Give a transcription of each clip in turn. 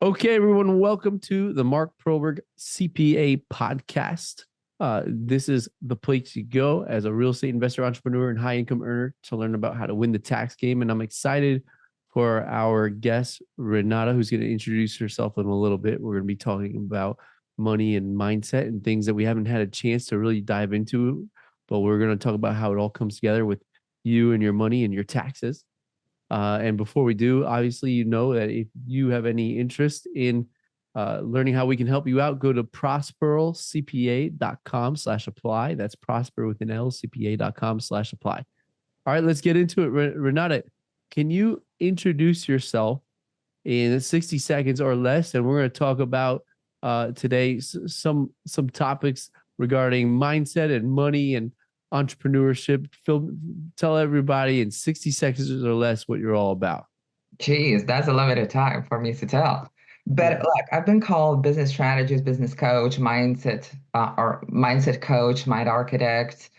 Okay, everyone, welcome to the Mark Proberg CPA podcast. This is the place you go as a real estate investor, entrepreneur, and high income earner to learn about how to win the tax game. And I'm excited for our guest, Renata, who's going to introduce herself in a little bit. We're going to be talking about money and mindset and things that we haven't had a chance to really dive into, but we're going to talk about how it all comes together with you and your money and your taxes. And before we do, obviously, you know that if you have any interest in learning how we can help you out, go to prosperalcpa.com/apply. That's prosper with an L, cpa.com/apply. All right, let's get into it. Renata, can you introduce yourself in 60 seconds or less? And we're going to talk about today some topics regarding mindset and money and entrepreneurship. Tell everybody in 60 seconds or less what you're all about. Geez, that's a limited time for me to tell. But Yeah. look, I've been called business strategist, business coach, or mindset coach, mind architect.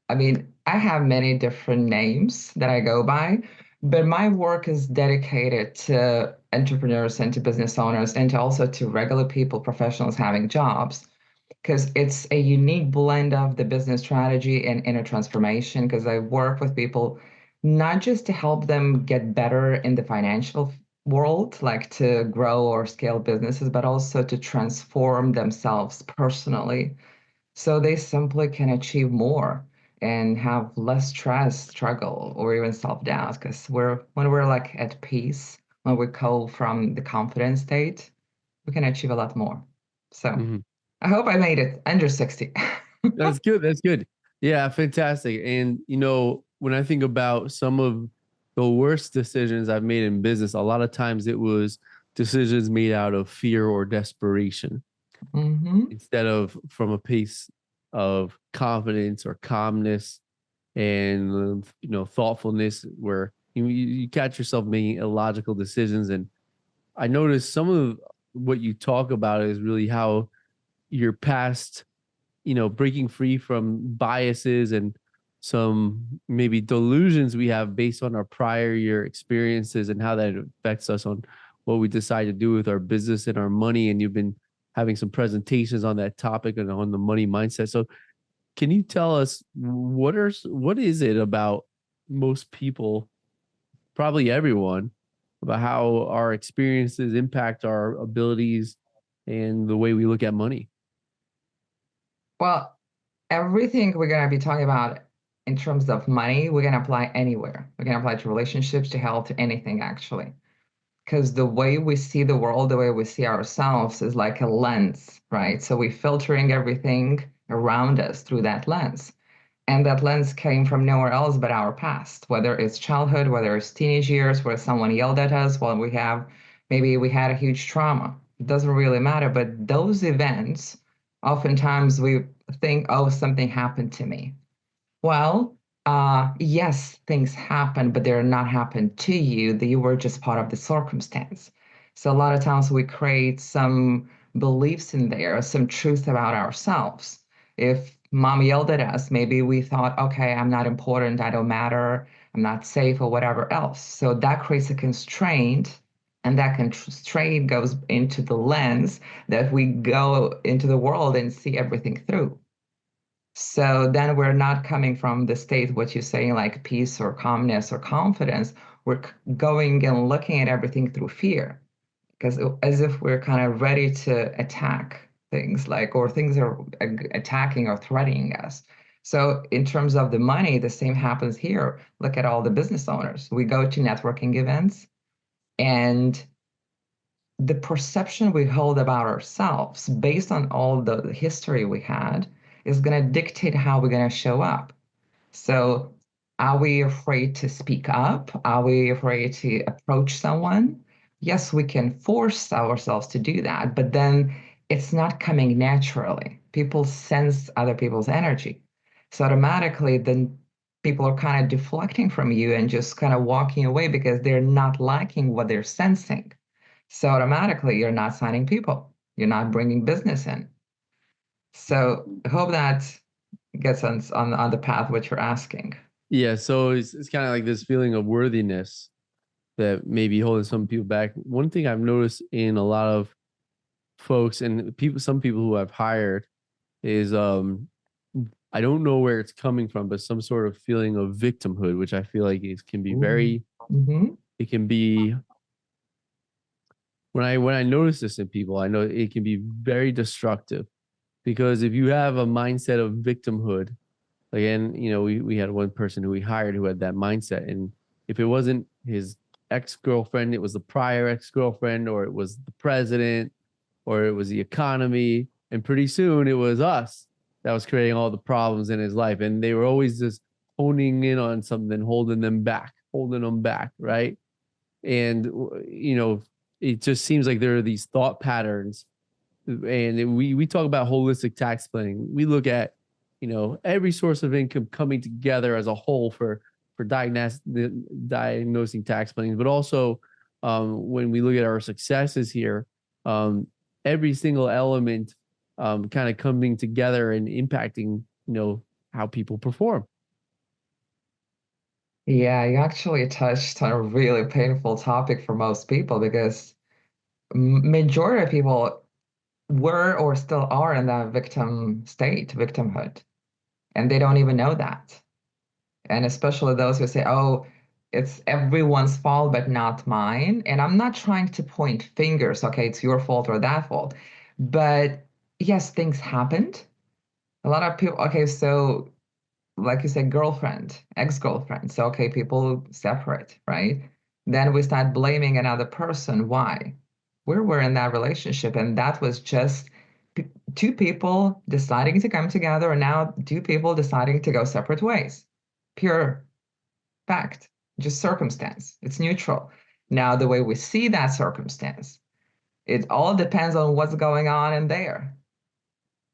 I mean, I have many different names that I go by, but my work is dedicated to entrepreneurs and to business owners and to also to regular people, professionals having jobs, because it's a unique blend of the business strategy and inner transformation. Because I work with people not just to help them get better in the financial world, like to grow or scale businesses, but also to transform themselves personally so they simply can achieve more and have less stress, struggle, or even self-doubt. Because when we're like at peace, when we go from the confident state, we can achieve a lot more. So Mhm. I hope I made it under 60. That's good. That's good. Yeah, fantastic. And when I think about some of the worst decisions I've made in business, a lot of times it was decisions made out of fear or desperation Hmm. instead of from a place of confidence or calmness and thoughtfulness, where you catch yourself making illogical decisions. And I noticed some of what you talk about is really how your past, breaking free from biases and some maybe delusions we have based on our prior year experiences and how that affects us on what we decide to do with our business and our money. And you've been having some presentations on that topic and on the money mindset. So can you tell us what is it about most people, probably everyone, about how our experiences impact our abilities and the way we look at money? Well, everything we're going to be talking about in terms of money, we're going to apply anywhere. We're going to apply to relationships, to health, to anything actually. Because the way we see the world, the way we see ourselves is like a lens, right? So we're filtering everything around us through that lens. And that lens came from nowhere else but our past, whether it's childhood, whether it's teenage years, where someone yelled at us while maybe we had a huge trauma. It doesn't really matter. But those events, oftentimes we think, oh, something happened to me. Well, yes, things happen, but they're not happened to you. You were just part of the circumstance. So a lot of times we create some beliefs in there, some truth about ourselves. If mom yelled at us, maybe we thought, okay, I'm not important, I don't matter, I'm not safe, or whatever else. So that creates a constraint, and that constraint goes into the lens that we go into the world and see everything through. So then we're not coming from the state, what you're saying, like peace or calmness or confidence. We're going and looking at everything through fear, because as if we're kind of ready to attack things, like, or things are attacking or threatening us. So in terms of the money, the same happens here. Look at all the business owners. We go to networking events, and the perception we hold about ourselves based on all the history we had is going to dictate how we're going to show up. So, are we afraid to speak up? Are we afraid to approach someone? Yes, we can force ourselves to do that, but then it's not coming naturally. People sense other people's energy. So, automatically, then people are kind of deflecting from you and just kind of walking away because they're not liking what they're sensing. So, automatically, you're not signing people, you're not bringing business in. So, I hope that gets us on the path what you're asking. Yeah, so it's kind of like this feeling of worthiness that may be holding some people back. One thing I've noticed in a lot of folks and people, some people who I've hired is I don't know where it's coming from, but some sort of feeling of victimhood, which I feel like it can be Ooh. very, Hmm. it can be when I notice this in people, I know it can be very destructive because if you have a mindset of victimhood, again, we had one person who we hired who had that mindset. And if it wasn't his ex-girlfriend, it was the prior ex-girlfriend, or it was the president, or it was the economy. And pretty soon it was us that was creating all the problems in his life. And they were always just honing in on something, holding them back, right? And, it just seems like there are these thought patterns, and we talk about holistic tax planning. We look at every source of income coming together as a whole for diagnosing tax planning, but also when we look at our successes here, um, every single element kind of coming together and impacting how people perform. Yeah, you actually touched on a really painful topic for most people because majority of people were or still are in that victim state, victimhood, and they don't even know that. And especially those who say, oh, it's everyone's fault, but not mine. And I'm not trying to point fingers, okay, it's your fault or that fault. But yes, things happened. A lot of people, okay, so like you said, girlfriend, ex-girlfriend. So, okay, people separate, right? Then we start blaming another person. Why? We were in that relationship, and that was just p- two people deciding to come together, and now two people deciding to go separate ways. Pure fact, just circumstance. It's neutral. Now, the way we see that circumstance, it all depends on what's going on in there.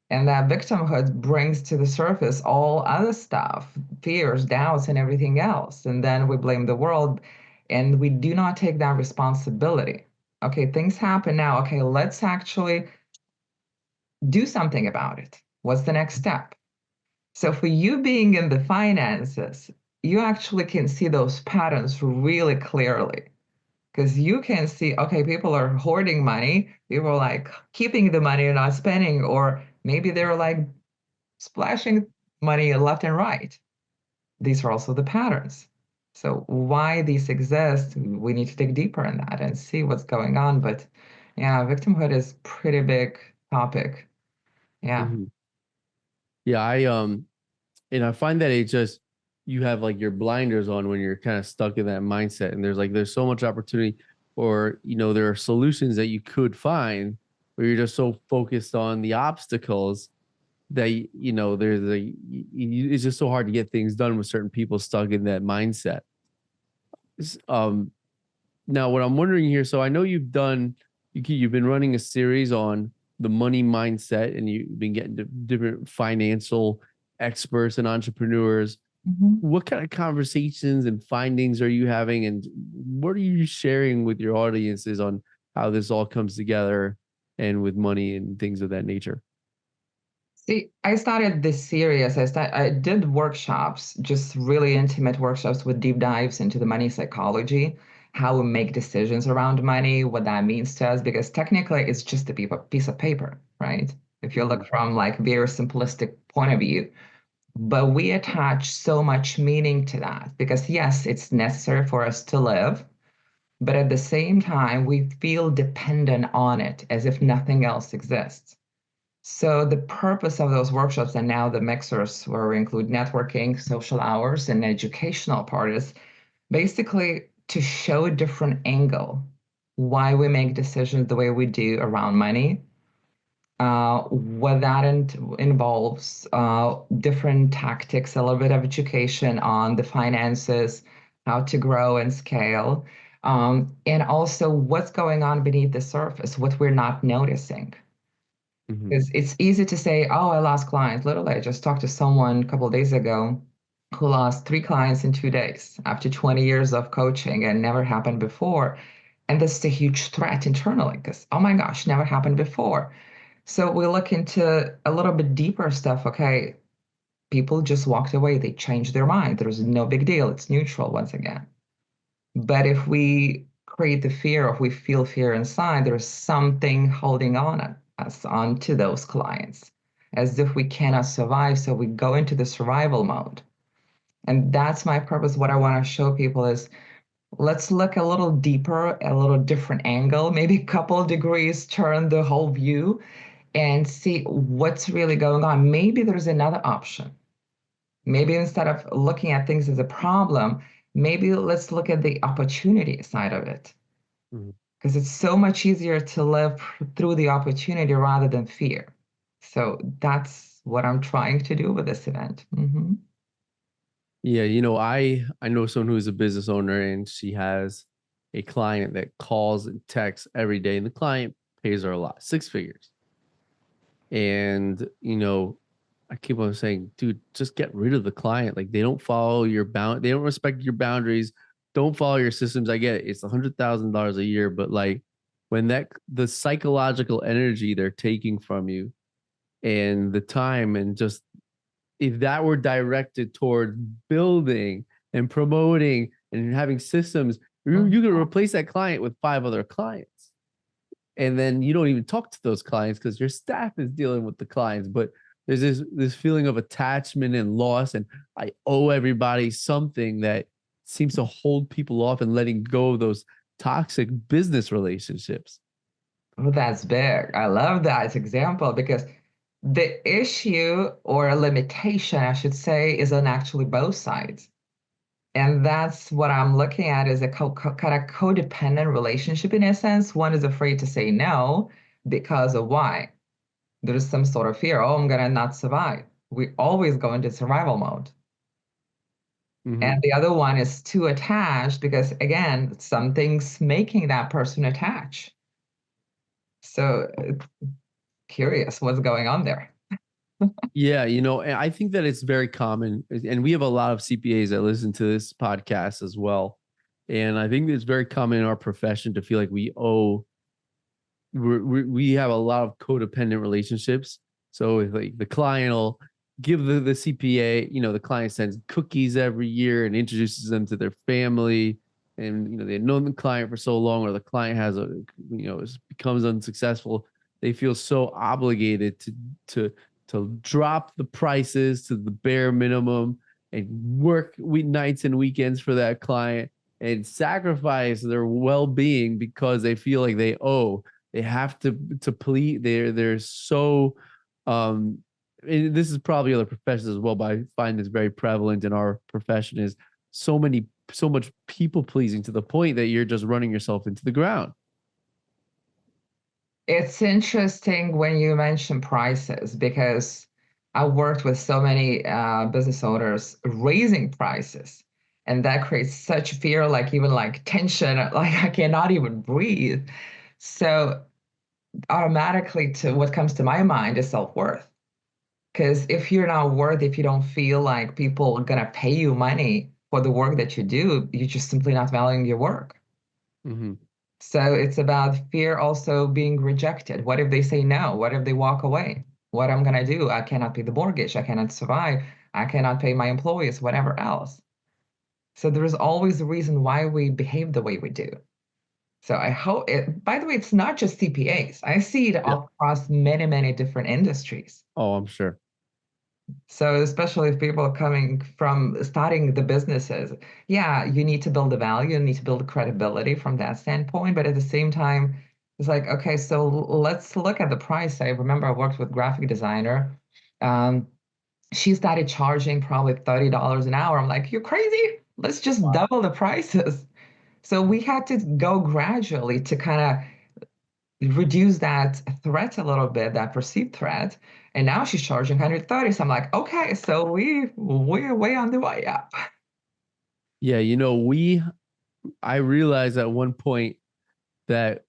And that victimhood brings to the surface all other stuff, fears, doubts, and everything else. And then we blame the world and we do not take that responsibility. Okay, things happen now. Okay, let's actually do something about it. What's the next step? So, for you being in the finances, you actually can see those patterns really clearly because you can see, okay, people are hoarding money, people are like keeping the money and not spending, or maybe they're like splashing money left and right. These are also the patterns. So why these exist, we need to dig deeper in that and see what's going on. But yeah, victimhood is pretty big topic. Yeah. Mm-hmm. Yeah, and I find that it just you have like your blinders on when you're kind of stuck in that mindset. And there's so much opportunity, or there are solutions that you could find where you're just so focused on the obstacles that it's just so hard to get things done with certain people stuck in that mindset. Um, Now, what I'm wondering here, so I know you've been running a series on the money mindset, and you've been getting to different financial experts and entrepreneurs. Mhm. What kind of conversations and findings are you having, and what are you sharing with your audiences on how this all comes together and with money and things of that nature? See, I started this series. I did workshops, just really intimate workshops with deep dives into the money psychology, how we make decisions around money, what that means to us, because technically it's just a piece of paper, right? If you Mm-hmm. look from like very simplistic point of view. But we attach so much meaning to that because yes, it's necessary for us to live, but at the same time, we feel dependent on it as if nothing else exists. So the purpose of those workshops and now the mixers where we include networking, social hours, and educational part is basically to show a different angle why we make decisions the way we do around money. What that involves different tactics, a little bit of education on the finances, how to grow and scale, and also what's going on beneath the surface, what we're not noticing. Mm-hmm. Because it's easy to say, oh, I lost clients. Literally, I just talked to someone a couple of days ago who lost 3 clients in 2 days after 20 years of coaching and never happened before. And this is a huge threat internally because, oh my gosh, never happened before. So we look into a little bit deeper stuff. Okay, people just walked away. They changed their mind. There's no big deal. It's neutral once again. But if we create the fear, or if we feel fear inside, there's something holding on us onto those clients as if we cannot survive. So we go into the survival mode. And that's my purpose. What I want to show people is let's look a little deeper, a little different angle, maybe a couple of degrees, turn the whole view and see what's really going on. Maybe there's another option. Maybe instead of looking at things as a problem, maybe let's look at the opportunity side of it. Mhm. Because it's so much easier to live through the opportunity rather than fear. So that's what I'm trying to do with this event. Yeah, I know someone who's a business owner and she has a client that calls and texts every day, and the client pays her a lot, six figures. And I keep on saying, dude, just get rid of the client. Like they don't follow your they don't respect your boundaries, don't follow your systems. I get it, it's $100,000 a year, but like when the psychological energy they're taking from you and the time and just if that were directed toward building and promoting and having systems, you could replace that client with five other clients. And then you don't even talk to those clients because your staff is dealing with the clients. But there's this feeling of attachment and loss, and I owe everybody something that seems to hold people off and letting go of those toxic business relationships. Oh, that's big. I love that example because the issue or a limitation, I should say, is on actually both sides. And that's what I'm looking at is a kind of codependent relationship in a sense. One is afraid to say no because of why? There's some sort of fear. Oh, I'm gonna not survive. We always go into survival mode. And Mm-hmm. the other one is too attached because again, something's making that person attach. So curious what's going on there. Yeah, and I think that it's very common, and we have a lot of CPAs that listen to this podcast as well. And I think it's very common in our profession to feel like we have a lot of codependent relationships. So if like the client will give the CPA, the client sends cookies every year and introduces them to their family. And they've known the client for so long, or the client has becomes unsuccessful. They feel so obligated to to drop the prices to the bare minimum and work nights and weekends for that client and sacrifice their well-being because they feel like they have to please. They're so um and this is probably other professions as well, but I find this very prevalent in our profession is so much people pleasing to the point that you're just running yourself into the ground. It's interesting when you mention prices because I worked with so many business owners raising prices, and that creates such fear, like even like tension, like I cannot even breathe. So automatically, to what comes to my mind is self-worth. Because if you're not worth, if you don't feel like people are gonna pay you money for the work that you do, you're just simply not valuing your work. Mm-hmm. So it's about fear also being rejected. What if they say no? What if they walk away? What am I gonna do? I cannot pay the mortgage. I cannot survive. I cannot pay my employees, whatever else. So there's always a reason why we behave the way we do. So I hope it, by the way, it's not just CPAs. I see it Yeah. across many, many different industries. Oh, I'm sure. So especially if people are coming from starting the businesses, yeah, you need to build the value, you need to build credibility from that standpoint. But at the same time, it's like, okay, so let's look at the price. I remember I worked with graphic designer. Um, she started charging probably $30 an hour. I'm like, you're crazy. Let's just Wow. double the prices. So we had to go gradually to kind of reduce that threat a little bit, that perceived threat. And now she's charging 130. So I'm like, okay, so we're way on the way up. Yeah, I realized at one point that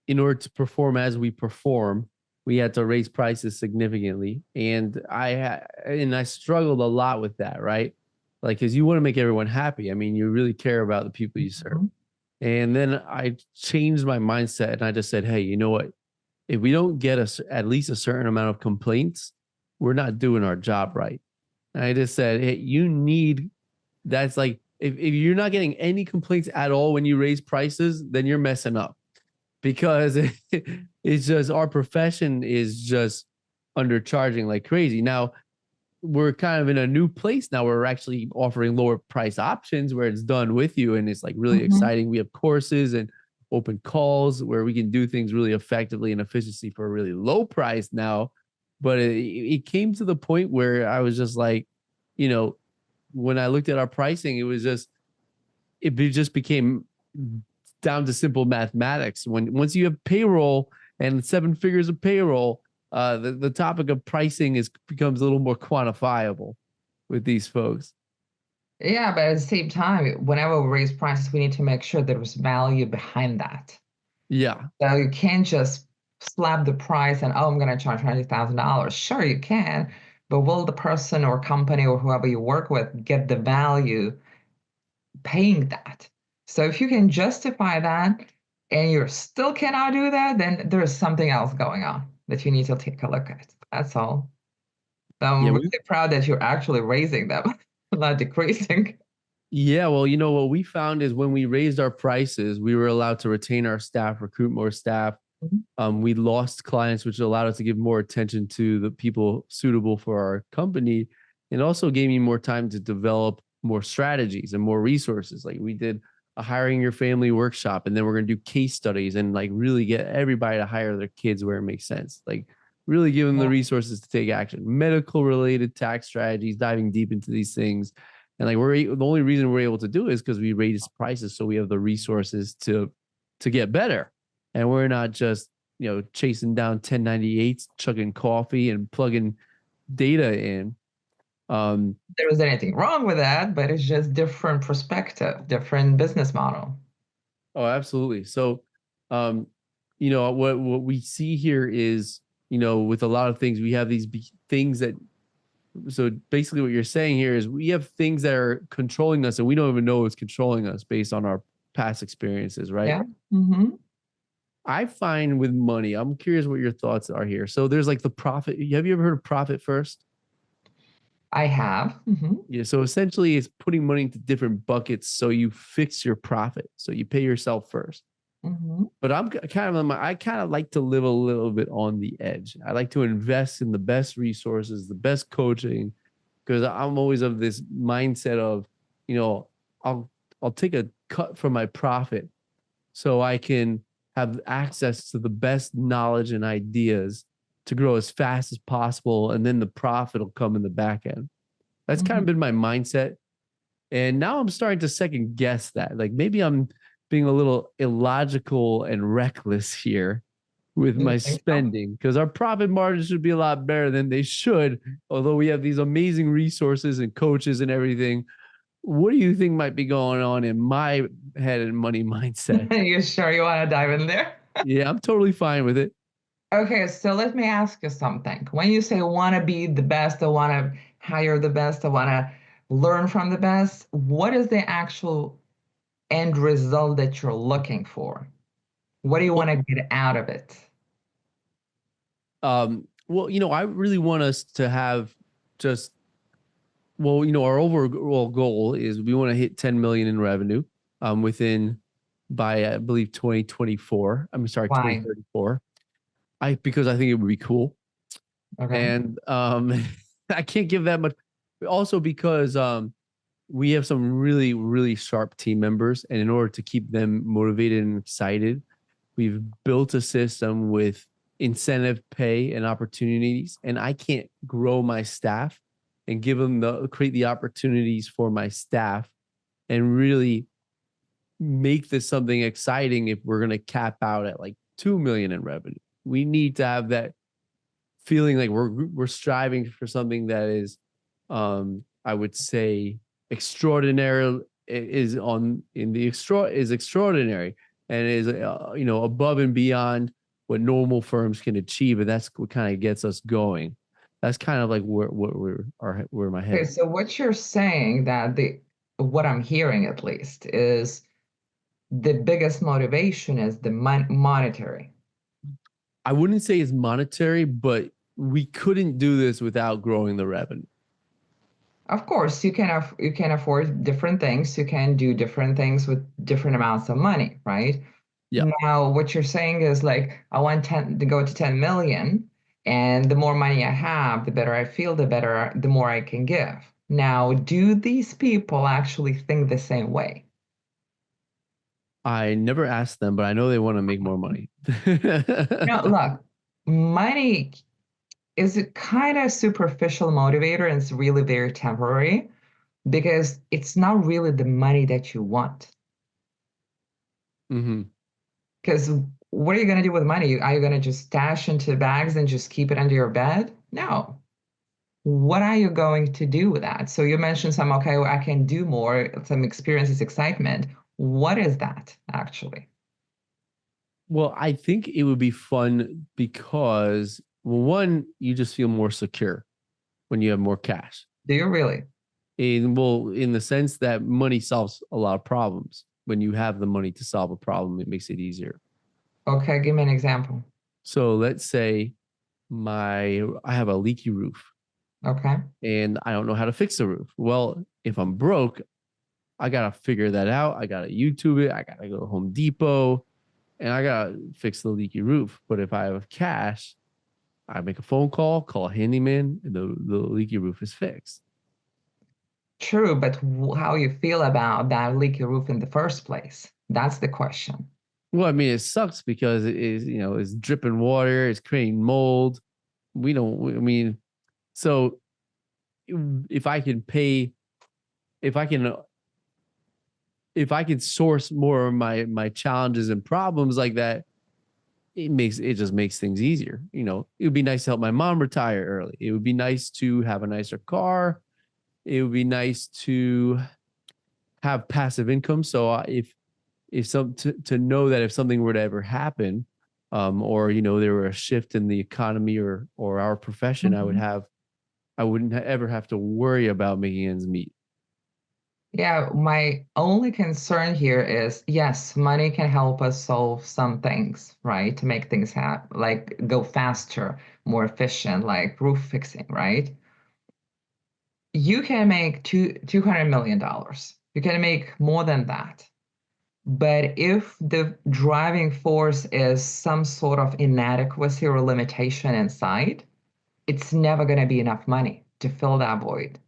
in order to perform as we perform, we had to raise prices significantly. And I struggled a lot with that, right? Like, because you want to make everyone happy. I mean, you really care about the people you serve. Mhm. And then I changed my mindset and I just said, hey, you know what? If we don't get at least a certain amount of complaints, we're not doing our job right. And I just said, hey, that's like if you're not getting any complaints at all when you raise prices, then you're messing up, because it's just our profession is just undercharging like crazy. Now we're kind of in a new place now where we're actually offering lower price options where it's done with you, and it's like really Mhm. exciting. We have courses and open calls where we can do things really effectively and efficiently for a really low price now. But it came to the point where I was just like, you know, when I looked at our pricing, it just became down to simple mathematics. When once you have payroll and 7 figures of payroll, the topic of pricing becomes a little more quantifiable with these folks. Yeah, but at the same time, whenever we raise prices, we need to make sure there's value behind that. Yeah. So you can't just slap the price and, oh, I'm going to charge $100,000. Sure, you can, but will the person or company or whoever you work with get the value paying that? So if you can justify that and you still cannot do that, then there's something else going on that you need to take a look at. That's all. So I'm Yeah. really proud that you're actually raising them, not decreasing. Yeah, well, what we found is when we raised our prices, we were allowed to retain our staff, recruit more staff. Mhm. We lost clients, which allowed us to give more attention to the people suitable for our company, and also gave me more time to develop more strategies and more resources. Like we did a hiring your family workshop, and then we're going to do case studies and like really get everybody to hire their kids where it makes sense. Like really give them the Yeah. resources to take action, medical related tax strategies, diving deep into these things. And like the only reason we're able to do it is because we raised prices, so we have the resources to get better, and we're not just chasing down 1098s, chugging coffee and plugging data in. There isn't anything wrong with that, but it's just different perspective, different business model. Oh, absolutely. So, um, what we see here is, with a lot of things, we have these things that. So basically, what you're saying here is we have things that are controlling us, and we don't even know it's controlling us based on our past experiences, right? Yeah. Hmm. I find with money, I'm curious what your thoughts are here. So there's like the profit. Have you ever heard of profit first? I have. Hmm. Yeah. So essentially, it's putting money into different buckets so you fix your profit. So you pay yourself first. Hmm. But I kind of like to live a little bit on the edge. I like to invest in the best resources, the best coaching, because I'm always of this mindset of, you know, I'll I'll take a cut from my profit so I can have access to the best knowledge and ideas to grow as fast as possible, and then the profit will come in the back end. That's kind Hmm. of been my mindset. And now I'm starting to second guess that. Like maybe I'm being a little illogical and reckless here with You my think so? spending, because our profit margins should be a lot better than they should, although we have these amazing resources and coaches and everything. What do you think might be going on in my head and money mindset? You sure you want to dive in there? Yeah, I'm totally fine with it. Okay, so let me ask you something. When you say want to be the best, I want to hire the best, I want to learn from the best, what is the actual end result that you're looking for? What do you want Well, to get out of it? I really want us to have just our overall goal is we want to hit 10 million in revenue within by I believe 2024. I'm sorry, Why? 2034. Because I think it would be cool. Okay. And I can't give that much. Also because we have some really, really sharp team members, and in order to keep them motivated and excited, we've built a system with incentive pay and opportunities. And I can't grow my staff and create the opportunities for my staff and really make this something exciting if we're going to cap out at like 2 million in revenue. We need to have that feeling like we're striving for something that is I would say extraordinary, is on in the extra is extraordinary, and is above and beyond what normal firms can achieve, and that's what kind of gets us going. That's kind of like where my Okay, head. so what you're saying that the what I'm hearing at least is the biggest motivation is the monetary. I wouldn't say it's monetary, but we couldn't do this without growing the revenue. Of course, you can afford different things. You can do different things with different amounts of money, right? Yeah. Now, what you're saying is like, I want 10 to go to 10 million, and the more money I have, the better I feel, the more I can give. Now, do these people actually think the same way? I never asked them, but I know they want to make more money. No, look, money is a kind of superficial motivator and it's really very temporary because it's not really the money that you want. Hmm. Because what are you going to do with money? Are you going to just stash into bags and just keep it under your bed? No. What are you going to do with that? So you mentioned some, okay, well, I can do more, some experiences, excitement. What is that actually? Well, I think it would be fun because, well, one, you just feel more secure when you have more cash. Do you really? In the sense that money solves a lot of problems. When you have the money to solve a problem, it makes it easier. Okay, give me an example. So let's say I have a leaky roof Okay. and I don't know how to fix the roof. Well, if I'm broke, I gotta figure that out. I gotta YouTube it. I gotta go to Home Depot and I gotta fix the leaky roof. But if I have cash, I make a phone call, call a handyman, and the leaky roof is fixed. True, but how you feel about that leaky roof in the first place? That's the question. Well, I mean, it sucks because it is, it's dripping water, it's creating mold. We don't, I mean, so if I can pay, if I can, if I can source more of my challenges and problems like that, it just makes things easier. It would be nice to help my mom retire early. It would be nice to have a nicer car. It would be nice to have passive income. So if some to know that if something were to ever happen, or there were a shift in the economy or our profession, Mhm. I wouldn't ever have to worry about making ends meet. Yeah, my only concern here is yes, money can help us solve some things, right? To make things happen, like go faster, more efficient, like roof fixing, right? You can make $200 million. You can make more than that. But if the driving force is some sort of inadequacy or limitation inside, it's never going to be enough money to fill that void.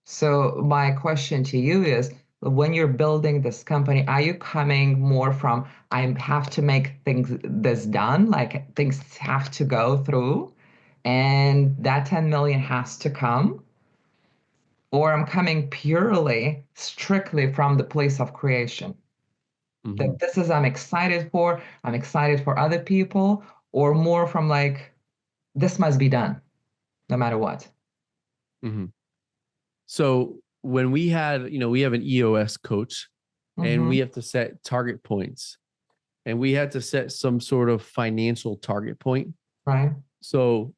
So my question to you is, when you're building this company, are you coming more from I have to make things this done, like things have to go through, and that 10 million has to come, or I'm coming purely, strictly from the place of creation? Hmm. That this is I'm excited for other people, or more from like this must be done no matter what. Hmm. So when we have an EOS coach, and Hmm. we have to set target points, and we had to set some sort of financial target point. Right? So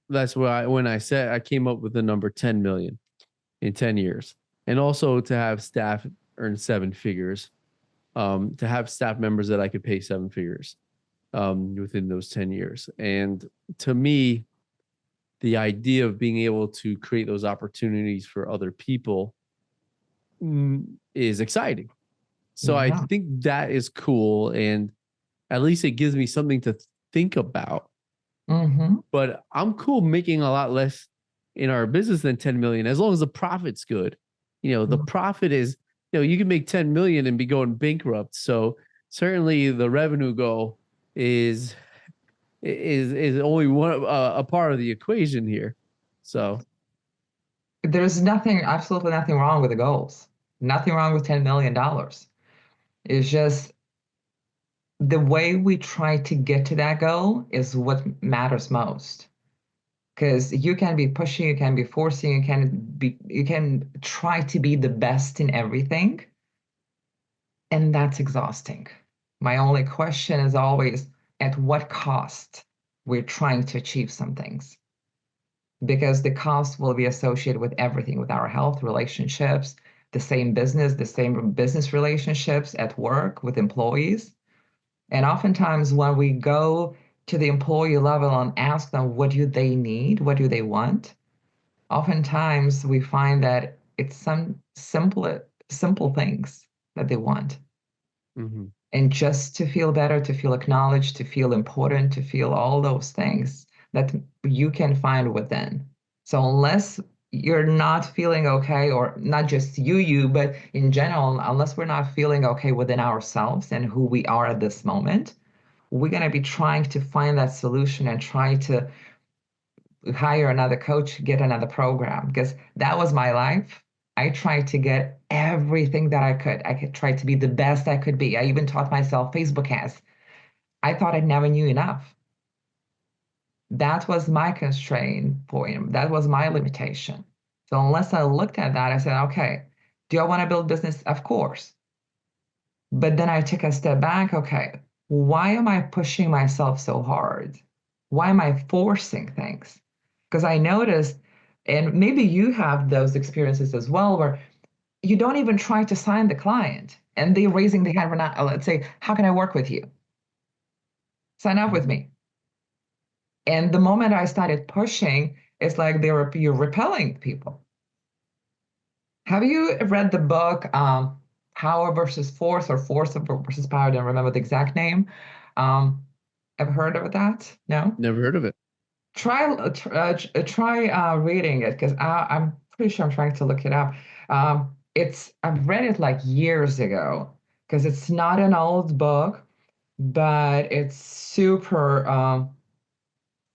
that's why when I said I came up with the number 10 million in 10 years, and also to have staff earn seven figures, to have staff members that I could pay seven figures within those 10 years. And to me, the idea of being able to create those opportunities for other people is exciting. So I Yeah. think that is cool. And at least it gives me something to think about. Hmm. But I'm cool making a lot less in our business than 10 million as long as the profit's good. The profit is, you can make 10 million and be going bankrupt. So certainly the revenue goal is is only one a part of the equation here. So, There's nothing, absolutely nothing wrong with the goals. Nothing wrong with $10 million. It's just the way we try to get to that goal is what matters most. Because you can be pushing, you can be forcing, you can try to be the best in everything, and that's exhausting. My only question is always at what cost we're trying to achieve some things, because the cost will be associated with everything, with our health, relationships, the same business relationships at work with employees. And oftentimes, when we go to the employee level and ask them, what do they need? What do they want? oftentimes we find that it's some simple things that they want. Hmm. And just to feel better, to feel acknowledged, to feel important, to feel all those things that you can find within. So unless you're not feeling okay, or not just you, but in general, unless we're not feeling okay within ourselves and who we are at this moment, we're going to be trying to find that solution and try to hire another coach, get another program, because that was my life. I tried to get everything that I could. I could try to be the best I could be. I even taught myself Facebook ads. I thought I never knew enough. That was my constraint point. That was my limitation. So unless I looked at that, I said, okay, do I want to build business? Of course. But then I took a step back. Okay, why am I pushing myself so hard? Why am I forcing things? Because I noticed, and maybe you have those experiences as well, where you don't even try to sign the client and they're raising the hand, Renata, let's say, how can I work with you? Sign up with me. And the moment I started pushing, it's like you're repelling people. Have you read the book Power versus Force, or Force versus Power? I don't remember the exact name. Um, Ever heard of that? No? Never heard of it. Try reading it, because I'm pretty sure I'm trying to look it up. I've read it like years ago, because it's not an old book, but it's super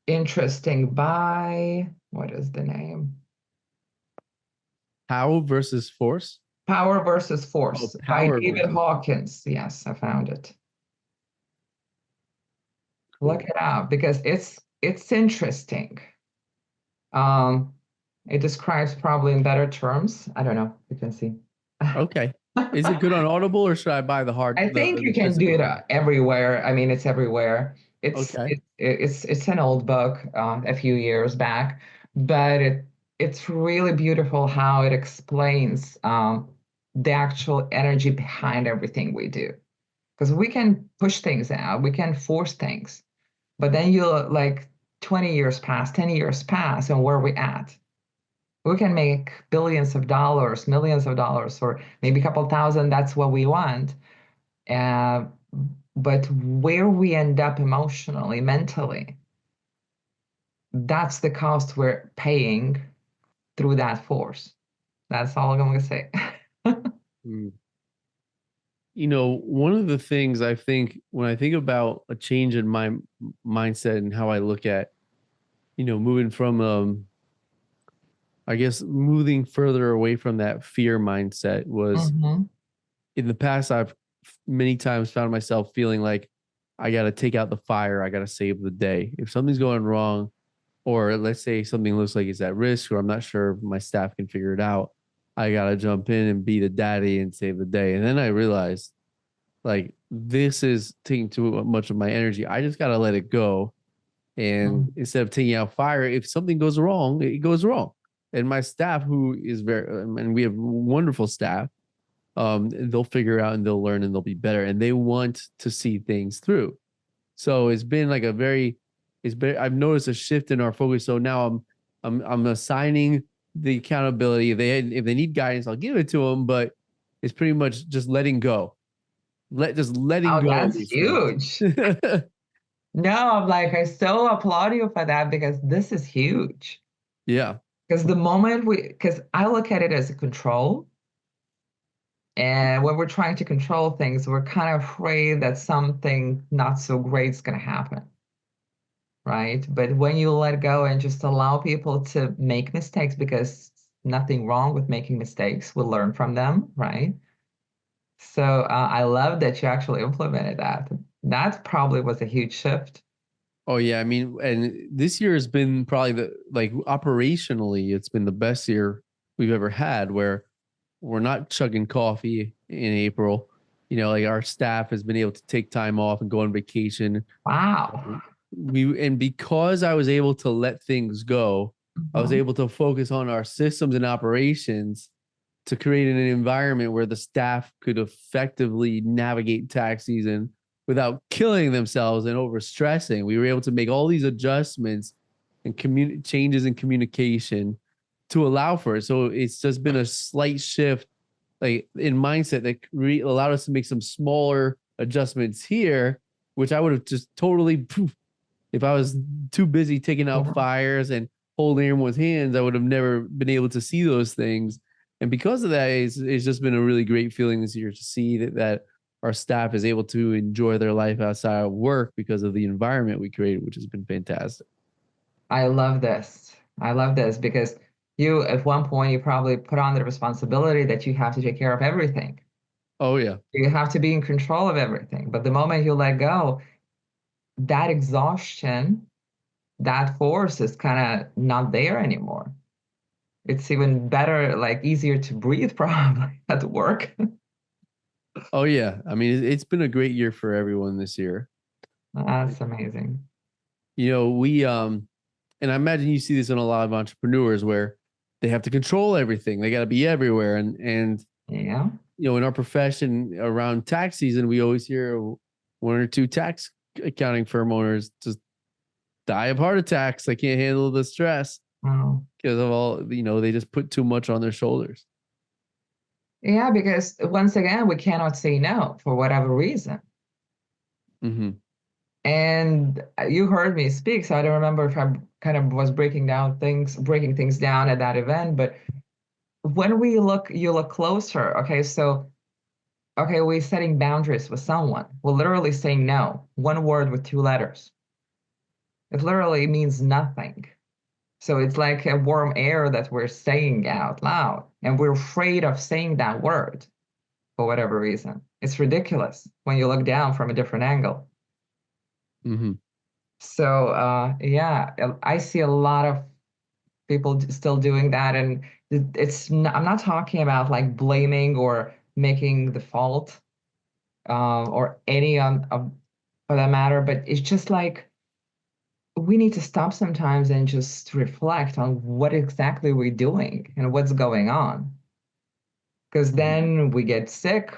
interesting. By what is the name? Power versus force. Power versus Oh, Force by power David versus force. Hawkins. Yes, I found it. Look Cool. it up, because it's interesting. Um, it describes probably in better terms. I don't know. You can see. Okay. Is it good on Audible or should I buy the hard I think you the can do physical it copy? everywhere. I mean, it's everywhere. Okay. It's an old book, a few years back, but it's really beautiful how it explains the actual energy behind everything we do. Because we can push things out, we can force things, but then you'll like 20 years pass, 10 years pass, and where are we at? We can make billions of dollars, millions of dollars, or maybe a couple thousand. That's what we want. Uh, but where we end up emotionally, mentally, that's the cost we're paying through that force. That's all I'm going to say. Mm. One of the things I think when I think about a change in my mindset and how I look at, moving from I guess moving further away from that fear mindset was Hmm. in the past I've many times found myself feeling like I got to take out the fire, I got to save the day. If something's going wrong, or let's say something looks like it's at risk, or I'm not sure if my staff can figure it out, I got to jump in and be the daddy and save the day. And then I realized like this is taking too much of my energy. I just got to let it go. And instead of taking out fire, if something goes wrong, it goes wrong. And my staff, who is very, and we have wonderful staff, they'll figure out and they'll learn and they'll be better. And they want to see things through. So it's been like a very, it's been, I've noticed a shift in our focus. So now I'm assigning the accountability. If they need guidance, I'll give it to them, but it's pretty much just letting go, just letting Oh, go of that's these huge. things. No, I'm like, I so applaud you for that, because this is huge. Yeah. Because because I look at it as a control. And when we're trying to control things, we're kind of afraid that something not so great is going to happen, right? But when you let go and just allow people to make mistakes, because nothing wrong with making mistakes, we learn from them, right? So I love that you actually implemented that. That probably was a huge shift. Oh yeah, I mean, and this year has been probably operationally, it's been the best year we've ever had where we're not chugging coffee in April. Like our staff has been able to take time off and go on vacation. Wow. And because I was able to let things go, I was Mhm. able to focus on our systems and operations to create an environment where the staff could effectively navigate tax season without killing themselves and overstressing. We were able to make all these adjustments and changes in communication to allow for it. So it's just been a slight shift, like in mindset, that allowed us to make some smaller adjustments here, which I would have just totally poof, if I was too busy taking out Yeah. fires and holding everyone's hands, I would have never been able to see those things. And because of that, it's just been a really great feeling this year to see that our staff is able to enjoy their life outside of work because of the environment we created, which has been fantastic. I love this. I love this because you, at one point, you probably put on the responsibility that you have to take care of everything. Oh yeah. You have to be in control of everything. But the moment you let go, that exhaustion, that force is kind of not there anymore. It's even better, like easier to breathe probably at work. Oh yeah. I mean, it's been a great year for everyone this year. That's amazing. We and I imagine you see this in a lot of entrepreneurs where they have to control everything. They got to be everywhere. And Yeah. in our profession around tax season, we always hear one or two tax accounting firm owners just die of heart attacks. They can't handle the stress Oh. because of all, they just put too much on their shoulders. Yeah, because once again, we cannot say no for whatever reason. Mm-hmm. And you heard me speak, so I don't remember if I kind of was breaking things down at that event. But when you look closer. Okay, so okay, we're setting boundaries with someone. We're literally saying no, one word with two letters. It literally means nothing. So it's like a warm air that we're saying out loud, and we're afraid of saying that word for whatever reason. It's ridiculous when you look down from a different angle. Mm-hmm. So yeah, I see a lot of people still doing that, and I'm not talking about like blaming or making the fault or any on of for that matter, but it's just like we need to stop sometimes and just reflect on what exactly we're doing and what's going on, because Mm-hmm. then we get sick,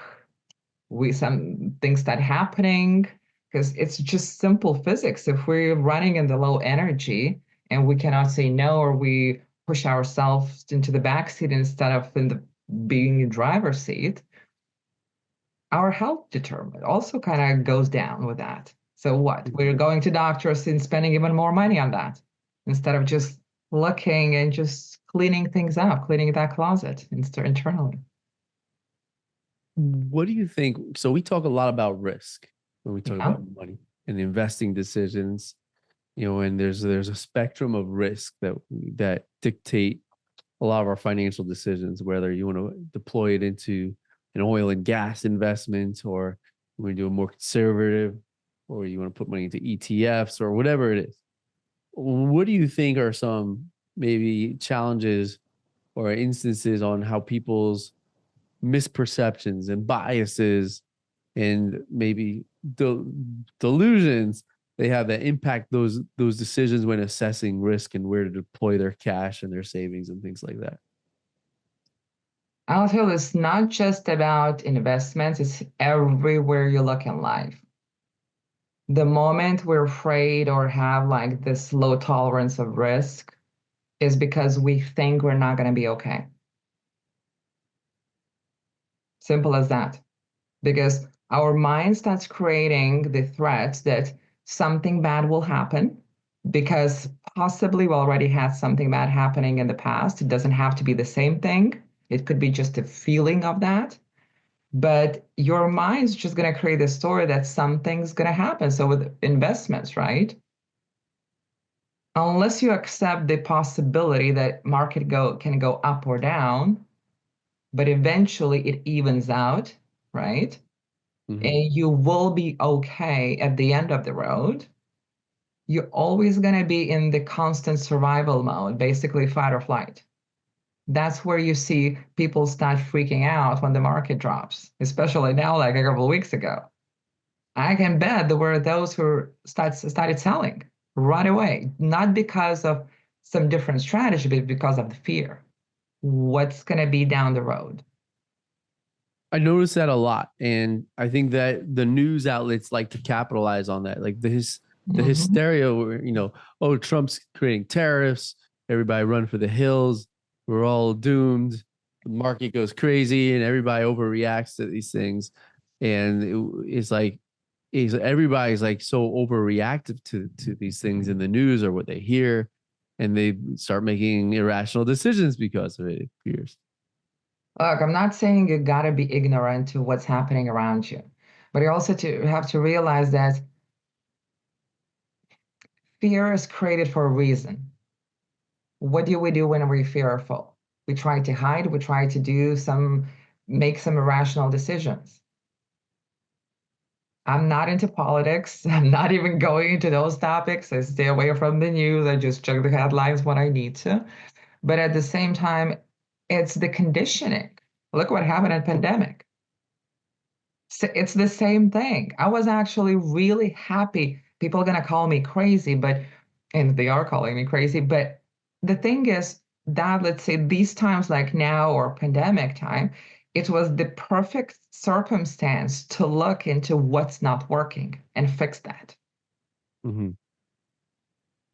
we some things start happening because it's just simple physics. If we're running in the low energy and we cannot say no, or we push ourselves into the back seat instead of in the being in driver's seat, our health determined also kind of goes down with that. So what? We're going to doctors and spending even more money on that instead of just looking and just cleaning things up, cleaning that closet internally. What do you think? So we talk a lot about risk when we talk Yeah. about money and investing decisions, and there's a spectrum of risk that dictate a lot of our financial decisions, whether you want to deploy it into an oil and gas investment, or you want to do a more conservative, or you want to put money into ETFs or whatever it is. What do you think are some maybe challenges or instances on how people's misperceptions and biases and maybe delusions they have that impact those decisions when assessing risk and where to deploy their cash and their savings and things like that? I'll tell you, it's not just about investments, it's everywhere you look in life. The moment we're afraid or have like this low tolerance of risk is because we think we're not going to be okay. Simple as that. Because our mind starts creating the threat that something bad will happen because possibly we already had something bad happening in the past. It doesn't have to be the same thing. It could be just a feeling of that. But your mind's just going to create a story that something's going to happen. So with investments, right? Unless you accept the possibility that market can go up or down, but eventually it evens out, right? Mm-hmm. And you will be okay at the end of the road. You're always going to be in the constant survival mode, basically fight or flight. That's where you see people start freaking out when the market drops, especially now, like a couple of weeks ago. I can bet there were those who started selling right away, not because of some different strategy, but because of the fear. What's going to be down the road? I noticed that a lot, and I think that the news outlets like to capitalize on that, like the Mhm. hysteria where oh, Trump's creating tariffs, everybody run for the hills. we're all doomed. The market goes crazy and everybody overreacts to these things. And it's like everybody's like so overreactive to these things in the news or what they hear, and they start making irrational decisions because of it. It appears. Look, I'm not saying you gotta be ignorant to what's happening around you, but you also have to realize that fear is created for a reason. What do we do when we're fearful? We try to hide, we try to make some irrational decisions. I'm not into politics. I'm not even going into those topics. I stay away from the news. I just check the headlines when I need to. But at the same time, it's the conditioning. Look what happened in pandemic. So it's the same thing. I was actually really happy. People are gonna call me crazy, and they are calling me crazy. But the thing is that let's say these times like now or pandemic time, it was the perfect circumstance to look into what's not working and fix that. Mm-hmm.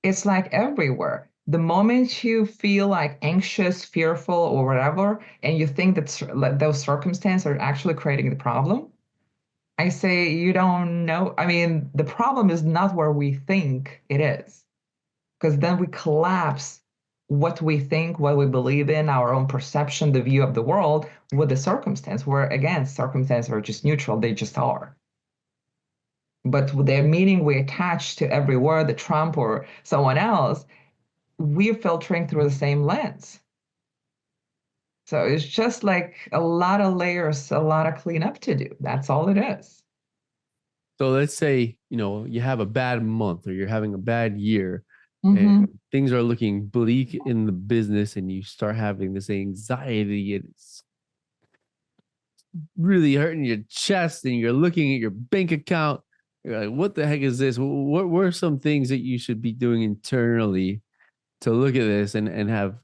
It's like everywhere. The moment you feel like anxious, fearful, or whatever, and you think that those circumstances are actually creating the problem, I say you don't know. I mean, the problem is not where we think it is, because then we collapse what we think, what we believe in, our own perception, the view of the world with the circumstance, where again, circumstances are just neutral, they just are. But with the meaning we attach to every word, the Trump or someone else, we're filtering through the same lens. So it's just like a lot of layers, a lot of cleanup to do. That's all it is. So let's say, you have a bad month or you're having a bad year and Mm-hmm. things are looking bleak in the business and you start having this anxiety and it's really hurting your chest and you're looking at your bank account. You're like, what the heck is this? What were some things that you should be doing internally to look at this and have,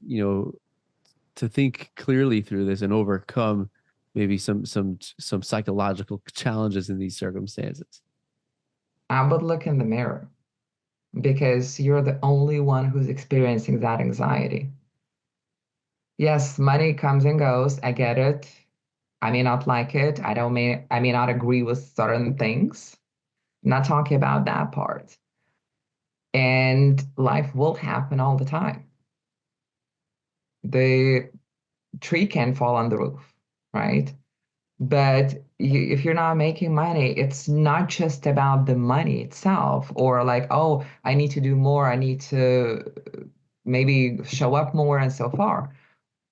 to think clearly through this and overcome maybe some psychological challenges in these circumstances? I would look in the mirror because you're the only one who's experiencing that anxiety. Yes, money comes and goes. I get it. I may not like it. I may not agree with certain things. I'm not talking about that part. And life will happen all the time. The tree can fall on the roof, right? But if you're not making money, it's not just about the money itself, or like, oh, I need to do more, I need to maybe show up more and so far.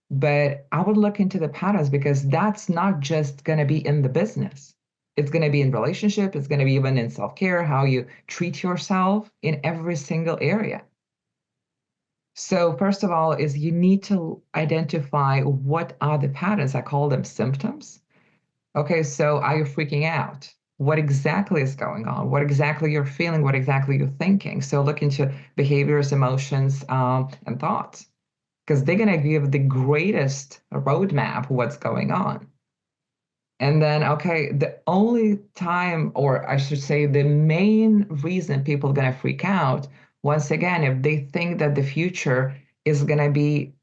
But I would look into the patterns because that's not just going to be in the business. It's going to be in relationship, it's going to be even in self-care, how you treat yourself in every single area. So first of all is you need to identify what are the patterns. I call them symptoms. Okay, so are you freaking out? What exactly is going on? What exactly you're feeling? What exactly you're thinking? So look into behaviors, emotions, and thoughts, because they're gonna give the greatest roadmap of what's going on. And then, okay, the only time, or I should say, the main reason people are gonna freak out, once again, if they think that the future is gonna be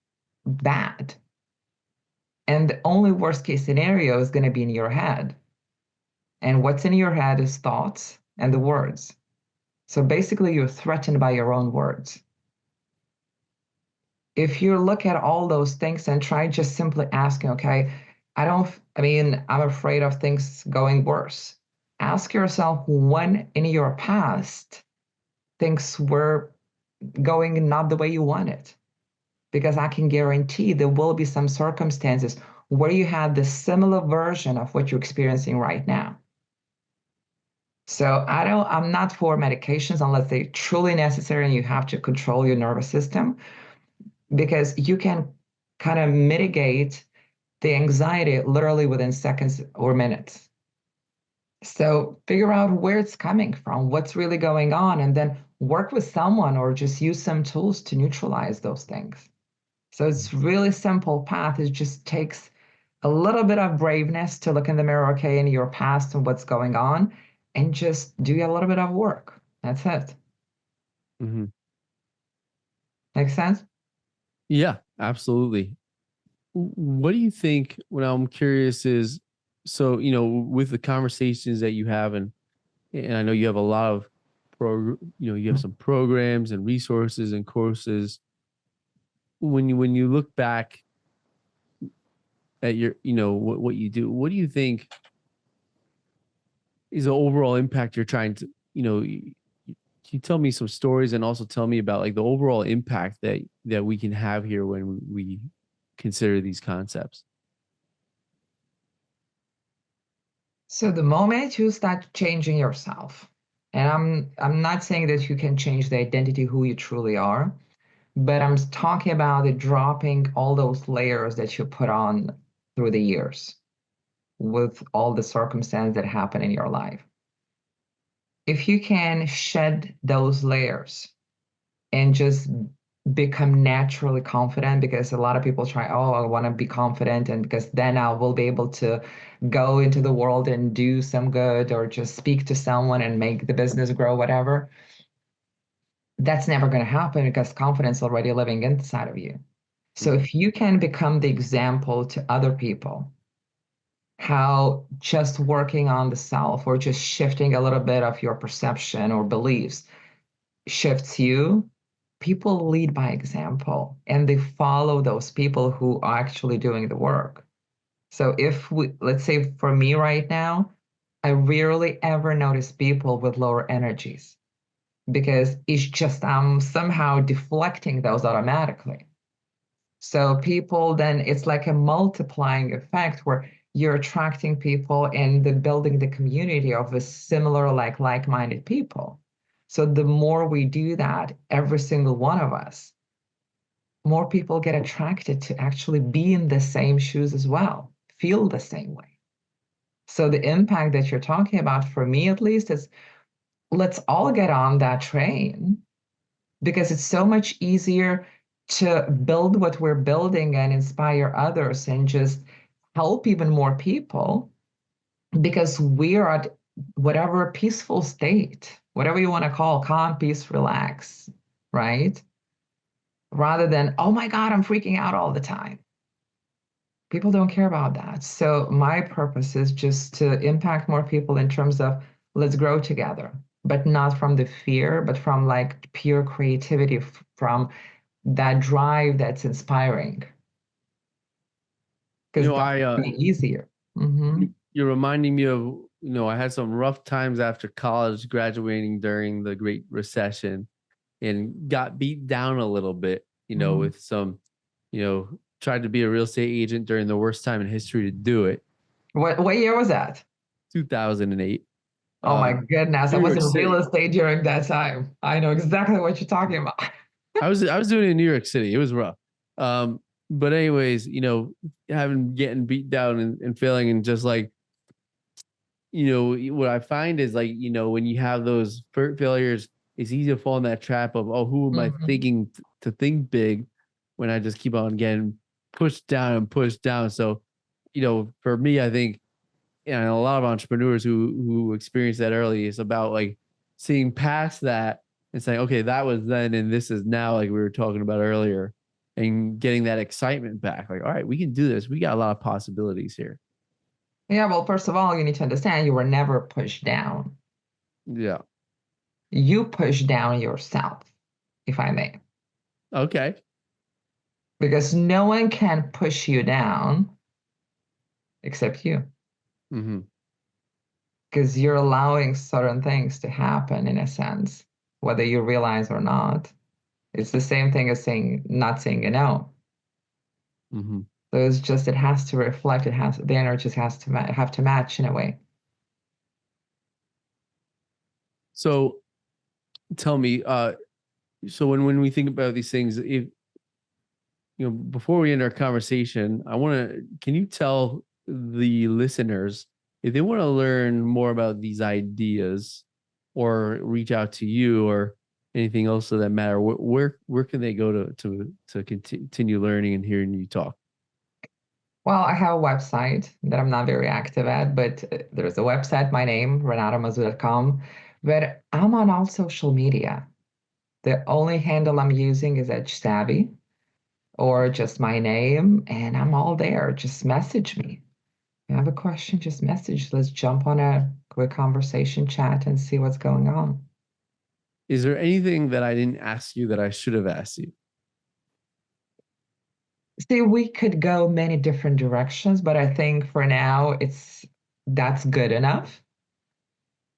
bad, and the only worst case scenario is gonna be in your head. And what's in your head is thoughts and the words. So basically, you're threatened by your own words. If you look at all those things and try just simply asking, okay, I mean, I'm afraid of things going worse. Ask yourself when in your past things were going not the way you wanted. Because I can guarantee there will be some circumstances where you had the similar version of what you're experiencing right now. So I'm not for medications unless they're truly necessary and you have to control your nervous system because you can kind of mitigate the anxiety literally within seconds or minutes. So figure out where it's coming from, what's really going on, and then work with someone or just use some tools to neutralize those things. So it's really simple path. It just takes a little bit of braveness to look in the mirror, okay, in your past and what's going on, and just do a little bit of work. That's it. Mm-hmm. Make sense? Yeah, absolutely. what do you think? What I'm curious is, so with the conversations that you have, and I know you have a lot of you have some programs and resources and courses. When you look back at your, what you do, what do you think is the overall impact you're trying to, can you tell me some stories and also tell me about like the overall impact that we can have here when we consider these concepts? So the moment you start changing yourself, and I'm not saying that you can change the identity who you truly are, but I'm talking about the dropping all those layers that you put on through the years with all the circumstances that happen in your life. If you can shed those layers and just become naturally confident, because a lot of people try, oh, I want to be confident, and because then I will be able to go into the world and do some good or just speak to someone and make the business grow, whatever. That's never going to happen because confidence already living inside of you. So Mhm. if you can become the example to other people, how just working on the self or just shifting a little bit of your perception or beliefs shifts you, people lead by example and they follow those people who are actually doing the work. So if we, let's say for me right now, I rarely ever notice people with lower energies because it's just I'm somehow deflecting those automatically. So people then it's like a multiplying effect where you're attracting people and the building the community of a similar like-minded people. So the more we do that, every single one of us, more people get attracted to actually be in the same shoes as well, feel the same way. So the impact that you're talking about, for me at least, is let's all get on that train because it's so much easier to build what we're building and inspire others and just help even more people because we're at whatever peaceful state, whatever you want to call calm, peace, relax, right? Rather than, oh my God, I'm freaking out all the time. People don't care about that. So my purpose is just to impact more people in terms of let's grow together, but not from the fear, but from like pure creativity, from that drive that's inspiring You because know, that's I gonna be easier. Hmm. you're reminding me of, I had some rough times after college, graduating during the Great Recession, and got beat down a little bit, Hmm. with some, tried to be a real estate agent during the worst time in history to do it, What year was that? 2008, Oh my goodness, I New was York in real City. estate during that time. I know exactly what you're talking about. I was doing it in New York City. It was rough. Um, but anyways, having getting beat down and failing, and just like, what I find is like, when you have those failures, it's easy to fall in that trap of, oh, who am I Hmm. thinking to think big when I just keep on getting pushed down and pushed down. So, for me, I think, and a lot of entrepreneurs who experience that early, is about like seeing past that and saying, okay, that was then and this is now, like we were talking about earlier, and getting that excitement back. Like, all right, we can do this. We got a lot of possibilities here. Yeah, well, first of all, you need to understand you were never pushed down. Yeah. You pushed down yourself, if I may, Okay. because no one can push you down except you, Mm-hmm. because you're allowing certain things to happen in a sense, whether you realize or not. It's the same thing as saying not saying a no. Mm-hmm. So it's just it has to reflect. It has the energy has to have to match in a way. So tell me, so when we think about these things, if before we end our conversation, I want to, can you tell the listeners if they want to learn more about these ideas or reach out to you or anything else of that matter, where can they go to continue learning and hearing you talk? Well, I have a website that I'm not very active at, but there's a website, my name, renatamazu.com. But I'm on all social media. The only handle I'm using is Edge Savvy. or just my name, and I'm all there. Just message me. If you have a question, just message. Let's jump on a quick conversation chat and see what's going on. Is there anything that I didn't ask you that I should have asked you? See, we could go many different directions, but I think for now that's good enough.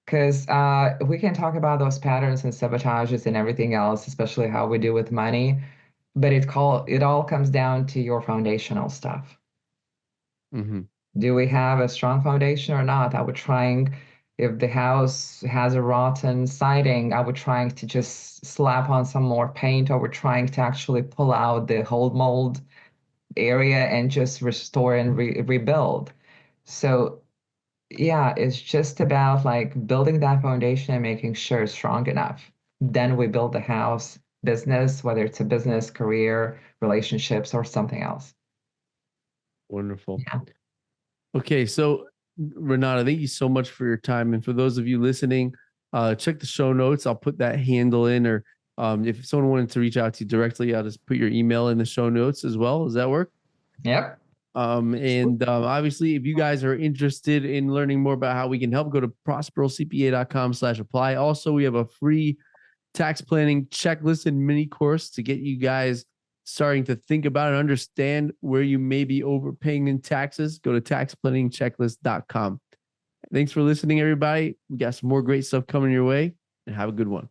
Because we can talk about those patterns and sabotages and everything else, especially how we do with money, but it all comes down to your foundational stuff. Mm-hmm. Do we have a strong foundation or not? I would trying, if the house has a rotten siding, I would trying to just slap on some more paint, or we're trying to actually pull out the whole mold area and just restore and rebuild. So yeah, it's just about like building that foundation and making sure it's strong enough. Then we build the house, business, whether it's a business, career, relationships, or something else. Wonderful. Yeah. Okay, so Renata, thank you so much for your time. And for those of you listening, check the show notes. I'll put that handle in, or if someone wanted to reach out to you directly, I'll just put your email in the show notes as well. Does that work? Yep. And obviously, if you guys are interested in learning more about how we can help, go to prosperocpa.com/apply. Also, we have a free tax planning checklist and mini course to get you guys starting to think about and understand where you may be overpaying in taxes. Go to taxplanningchecklist.com. Thanks for listening, everybody. We got some more great stuff coming your way, and have a good one.